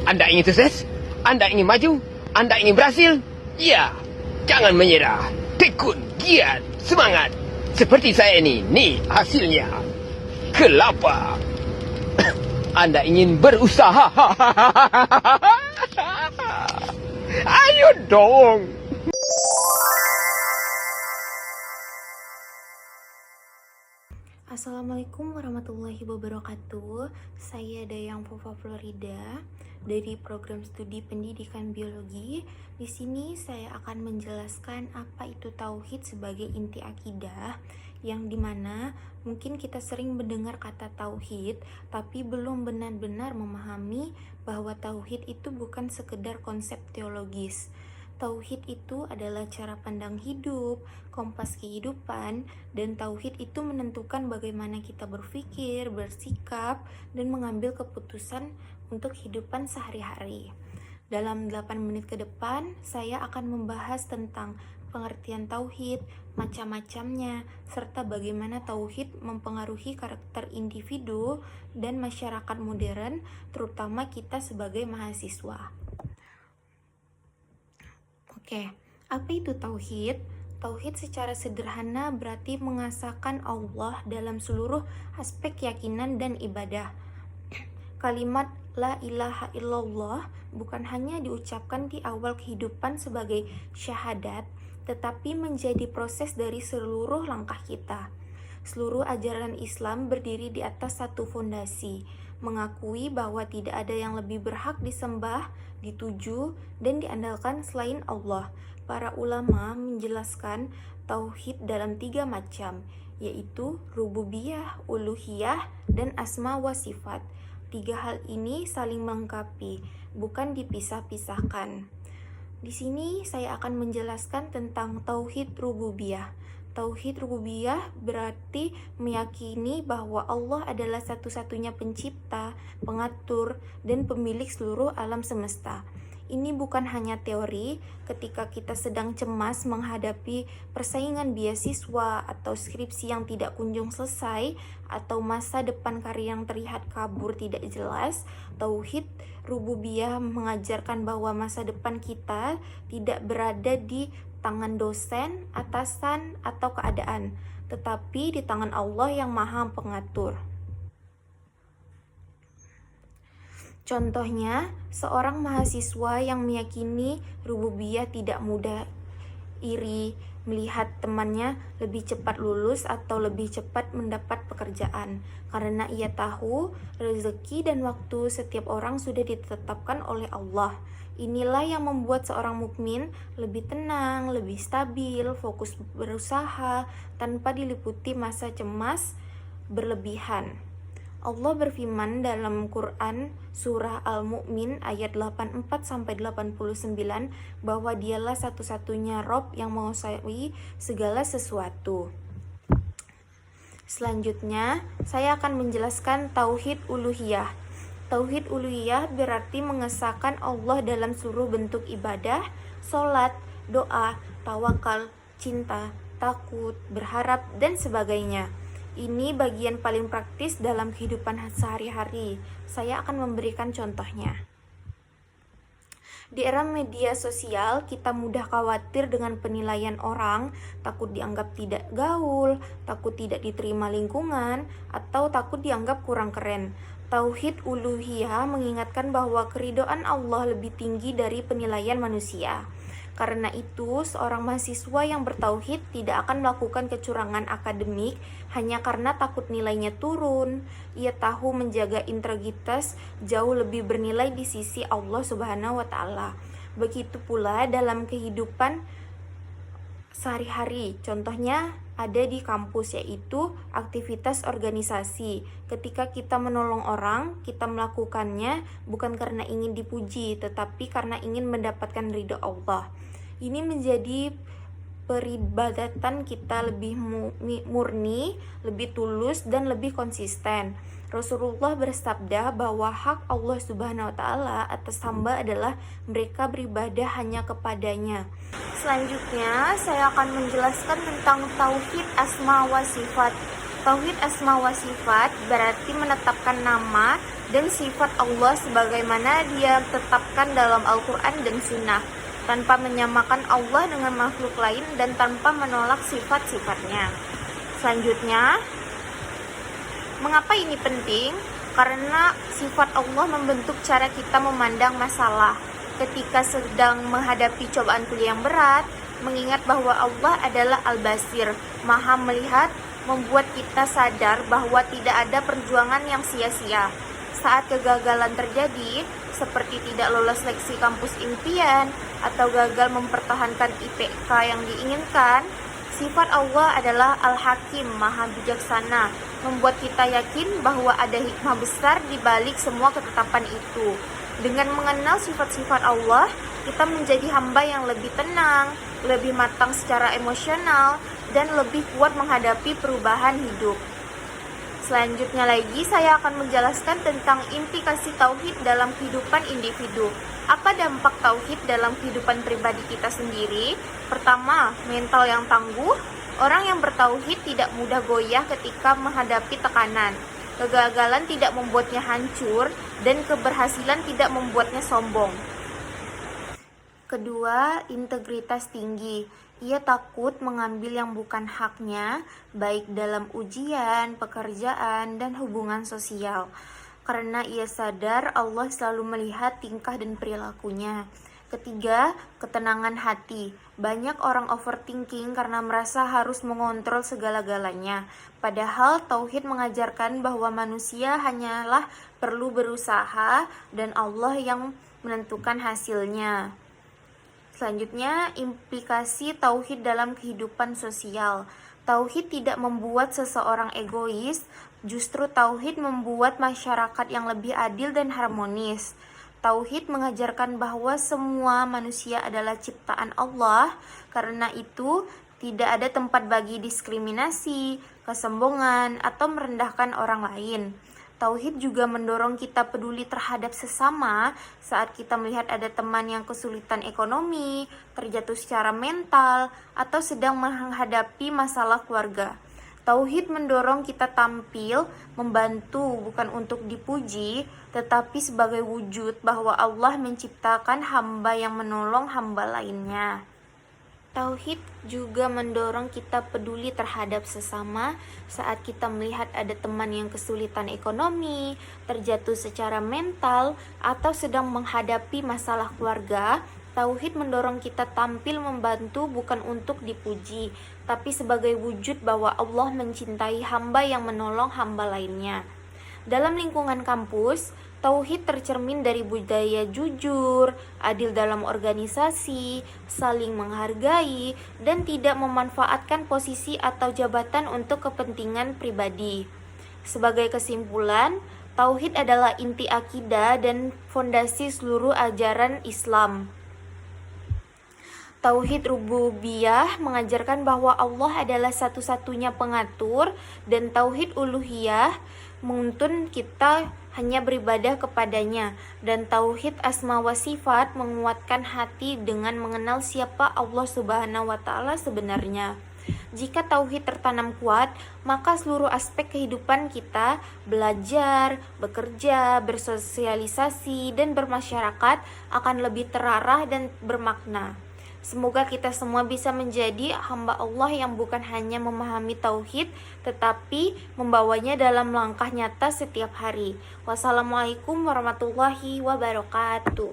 Anda ingin sukses? Anda ingin maju? Anda ingin berhasil? Ya, jangan menyerah. Tekun, giat, semangat. Seperti saya ini, nih hasilnya. Kelapa. Anda ingin berusaha? Ayo dong. Assalamualaikum warahmatullahi wabarakatuh. Saya Dayang Fova Florida dari program studi pendidikan biologi. Di sini saya akan menjelaskan apa itu tauhid sebagai inti akidah, yang dimana mungkin kita sering mendengar kata tauhid, tapi belum benar-benar memahami bahwa tauhid itu bukan sekedar konsep teologis. Tauhid itu adalah cara pandang hidup, kompas kehidupan, dan tauhid itu menentukan bagaimana kita berpikir, bersikap, dan mengambil keputusan untuk kehidupan sehari-hari. Dalam 8 menit ke depan, saya akan membahas tentang pengertian tauhid, macam-macamnya, serta bagaimana tauhid mempengaruhi karakter individu dan masyarakat modern, terutama kita sebagai mahasiswa. Oke, apa itu tauhid? Tauhid secara sederhana berarti mengesahkan Allah dalam seluruh aspek keyakinan dan ibadah. Kalimat la ilaha illallah bukan hanya diucapkan di awal kehidupan sebagai syahadat, tetapi menjadi proses dari seluruh langkah kita. Seluruh ajaran Islam berdiri di atas satu fondasi, mengakui bahwa tidak ada yang lebih berhak disembah, dituju, dan diandalkan selain Allah. Para ulama menjelaskan tauhid dalam 3 macam, yaitu rububiyah, uluhiyah, dan asma wa sifat. 3 hal ini saling melengkapi, bukan dipisah-pisahkan. Di sini saya akan menjelaskan tentang tauhid rububiyah. Tauhid rububiyah berarti meyakini bahwa Allah adalah satu-satunya pencipta, pengatur, dan pemilik seluruh alam semesta. Ini bukan hanya teori. Ketika kita sedang cemas menghadapi persaingan beasiswa atau skripsi yang tidak kunjung selesai, atau masa depan karir yang terlihat kabur tidak jelas, tauhid rububiyah mengajarkan bahwa masa depan kita tidak berada di tangan dosen, atasan, atau keadaan, tetapi di tangan Allah yang Maha Pengatur. Contohnya, seorang mahasiswa yang meyakini rububiyah tidak mudah iri melihat temannya lebih cepat lulus atau lebih cepat mendapat pekerjaan, karena ia tahu rezeki dan waktu setiap orang sudah ditetapkan oleh Allah. Inilah yang membuat seorang mukmin lebih tenang, lebih stabil, fokus berusaha tanpa diliputi masa cemas berlebihan. Allah berfirman dalam Quran surah Al-Mu'min ayat 84-89 bahwa Dialah satu-satunya Rob yang menguasai segala sesuatu. Selanjutnya, saya akan menjelaskan tauhid uluhiyah. Tauhid uluhiyah berarti mengesahkan Allah dalam seluruh bentuk ibadah, sholat, doa, tawakal, cinta, takut, berharap, dan sebagainya. Ini bagian paling praktis dalam kehidupan sehari-hari. Saya akan memberikan contohnya. Di era media sosial, kita mudah khawatir dengan penilaian orang, takut dianggap tidak gaul, takut tidak diterima lingkungan, atau takut dianggap kurang keren. Tauhid uluhiyah mengingatkan bahwa keridhaan Allah lebih tinggi dari penilaian manusia. Karena itu, seorang mahasiswa yang bertauhid tidak akan melakukan kecurangan akademik hanya karena takut nilainya turun. Ia tahu menjaga integritas jauh lebih bernilai di sisi Allah Subhanahu wa Ta'ala. Begitu pula dalam kehidupan sehari-hari, contohnya ada di kampus, yaitu aktivitas organisasi. Ketika kita menolong orang, kita melakukannya bukan karena ingin dipuji, tetapi karena ingin mendapatkan ridho Allah. Ini menjadi peribadatan kita lebih murni, lebih tulus, dan lebih konsisten. Rasulullah bersabda bahwa hak Allah Subhanahu wa Ta'ala atas hamba adalah mereka beribadah hanya kepadanya. Selanjutnya, saya akan menjelaskan tentang tauhid asma wa sifat. Tauhid asma wa sifat berarti menetapkan nama dan sifat Allah sebagaimana Dia tetapkan dalam Al-Quran dan Sunnah, tanpa menyamakan Allah dengan makhluk lain dan tanpa menolak sifat-sifatnya. Selanjutnya, mengapa ini penting? Karena sifat Allah membentuk cara kita memandang masalah. Ketika sedang menghadapi cobaan kuliah yang berat, mengingat bahwa Allah adalah Al-Basir, Maha melihat, membuat kita sadar bahwa tidak ada perjuangan yang sia-sia. Saat kegagalan terjadi, seperti tidak lolos seleksi kampus impian atau gagal mempertahankan IPK yang diinginkan, sifat Allah adalah Al-Hakim, Maha bijaksana, membuat kita yakin bahwa ada hikmah besar di balik semua ketetapan itu. Dengan mengenal sifat-sifat Allah, kita menjadi hamba yang lebih tenang, lebih matang secara emosional, dan lebih kuat menghadapi perubahan hidup. Selanjutnya lagi, saya akan menjelaskan tentang implikasi tauhid dalam kehidupan individu. Apa dampak tauhid dalam kehidupan pribadi kita sendiri? Pertama, mental yang tangguh. Orang yang bertauhid tidak mudah goyah ketika menghadapi tekanan. Kegagalan tidak membuatnya hancur, dan keberhasilan tidak membuatnya sombong. Kedua, integritas tinggi. Ia takut mengambil yang bukan haknya, baik dalam ujian, pekerjaan, dan hubungan sosial. Karena ia sadar Allah selalu melihat tingkah dan perilakunya. Ketiga, ketenangan hati. Banyak orang overthinking karena merasa harus mengontrol segala-galanya. Padahal tauhid mengajarkan bahwa manusia hanyalah perlu berusaha dan Allah yang menentukan hasilnya. Selanjutnya, implikasi tauhid dalam kehidupan sosial. Tauhid tidak membuat seseorang egois, justru tauhid membuat masyarakat yang lebih adil dan harmonis. Tauhid mengajarkan bahwa semua manusia adalah ciptaan Allah, karena itu tidak ada tempat bagi diskriminasi, kesombongan, atau merendahkan orang lain. Tauhid juga mendorong kita peduli terhadap sesama saat kita melihat ada teman yang kesulitan ekonomi, terjatuh secara mental, atau sedang menghadapi masalah keluarga. Tauhid mendorong kita tampil, membantu bukan untuk dipuji, tetapi sebagai wujud bahwa Allah menciptakan hamba yang menolong hamba lainnya. Tauhid juga mendorong kita peduli terhadap sesama saat kita melihat ada teman yang kesulitan ekonomi, terjatuh secara mental, atau sedang menghadapi masalah keluarga. Tauhid mendorong kita tampil membantu bukan untuk dipuji, tapi sebagai wujud bahwa Allah mencintai hamba yang menolong hamba lainnya. Dalam lingkungan kampus, tauhid tercermin dari budaya jujur, adil dalam organisasi, saling menghargai, dan tidak memanfaatkan posisi atau jabatan untuk kepentingan pribadi. Sebagai kesimpulan, tauhid adalah inti akidah dan fondasi seluruh ajaran Islam. Tauhid rububiyah mengajarkan bahwa Allah adalah satu-satunya pengatur, dan tauhid uluhiyah menuntun kita hanya beribadah kepadanya, dan tauhid asma wa sifat menguatkan hati dengan mengenal siapa Allah Subhanahu wa taala sebenarnya. Jika tauhid tertanam kuat, maka seluruh aspek kehidupan kita, belajar, bekerja, bersosialisasi, dan bermasyarakat akan lebih terarah dan bermakna. Semoga kita semua bisa menjadi hamba Allah yang bukan hanya memahami tauhid, tetapi membawanya dalam langkah nyata setiap hari. Wassalamualaikum warahmatullahi wabarakatuh.